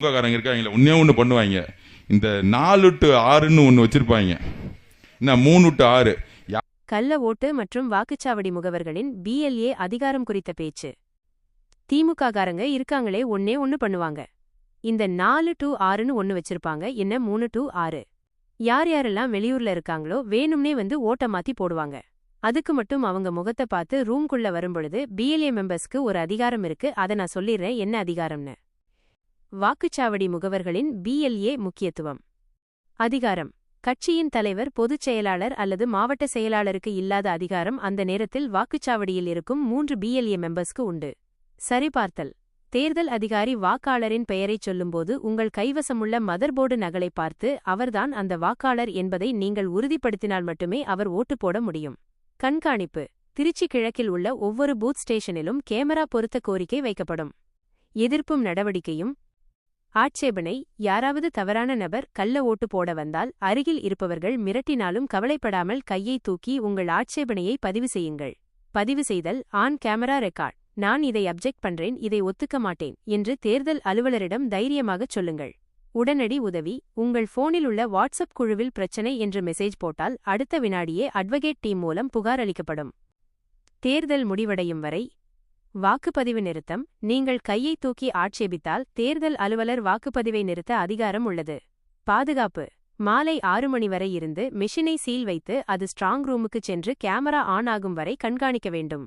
திமுககாரங்க இருக்காங்களே ஒன்னே ஒன்று பண்ணுவாங்க. இந்த 4 to 6ன்னு ஒன்று வச்சிருப்பாங்க. என்ன 3 to 6 கள்ள ஓட்டு மற்றும் வாக்குச்சாவடி முகவர்களின் BLA அதிகாரம் குறித்த பேச்சு. திமுககாரங்க இருக்காங்களே ஒன்னே ஒன்று பண்ணுவாங்க. இந்த 4 to 6ன்னு ஒன்று வச்சிருப்பாங்க. என்ன 3 to 6. யார் யாரெல்லாம் வெளியூர்ல இருக்காங்களோ வேணும்னே வந்து ஓட்ட மாத்தி போடுவாங்க. அதுக்கு மட்டும் அவங்க முகத்தை பார்த்து ரூம்குள்ள வரும்பொழுது BLA மெம்பர்ஸ்க்கு ஒரு அதிகாரம் இருக்கு. அதை நான் சொல்லிடுறேன் என்ன அதிகாரம்னு. வாக்குச்சாவடி முகவர்களின் BLA முக்கியத்துவம். அதிகாரம். கட்சியின் தலைவர், பொதுச் செயலாளர் அல்லது மாவட்ட செயலாளருக்கு இல்லாத அதிகாரம் அந்த நேரத்தில் வாக்குச்சாவடியில் இருக்கும் 3 BLA மெம்பர்ஸ்க்கு உண்டு. சரிபார்த்தல். தேர்தல் அதிகாரி வாக்காளரின் பெயரைச் சொல்லும்போது உங்கள் கைவசமுள்ள மதர்போர்டு நகலை பார்த்து அவர்தான் அந்த வாக்காளர் என்பதை நீங்கள் உறுதிப்படுத்தினால் மட்டுமே அவர் ஓட்டு போட முடியும். கண்காணிப்பு. திருச்சி கிழக்கில் உள்ள ஒவ்வொரு பூத் ஸ்டேஷனிலும் கேமரா பொருத்த கோரிக்கை வைக்கப்படும். எதிர்ப்பும் நடவடிக்கையும். ஆட்சேபனை. யாராவது தவறான நபர் கள்ள ஓட்டு போட வந்தால் அருகில் இருப்பவர்கள் மிரட்டினாலும் கவலைப்படாமல் கையை தூக்கி உங்கள் ஆட்சேபனையை பதிவு செய்யுங்கள். பதிவு செய்தல் ஆன் கேமரா ரெக்கார்ட். நான் இதை அப்ஜெக்ட் பண்றேன், இதை ஒத்துக்க மாட்டேன் என்று தேர்தல் அலுவலரிடம் தைரியமாகச் சொல்லுங்கள். உடனடி உதவி. உங்கள் போனில் உள்ள வாட்ஸ்அப் குழுவில் பிரச்சனை என்று மெசேஜ் போட்டால் அடுத்த வினாடியே அட்வொகேட் டீம் மூலம் புகார் அளிக்கப்படும். தேர்தல் முடிவடையும் வரை வாக்குப்பதிவு நிறுத்தம். நீங்கள் கையை தூக்கி ஆட்சேபித்தால் தேர்தல் அலுவலர் வாக்குப்பதிவை நிறுத்த அதிகாரம் உள்ளது. பாதுகாப்பு. மாலை 6 மணி வரை இருந்து மெஷினை சீல் வைத்து அது ஸ்ட்ராங் ரூமுக்கு சென்று கேமரா ஆன் ஆகும் வரை கண்காணிக்க வேண்டும்.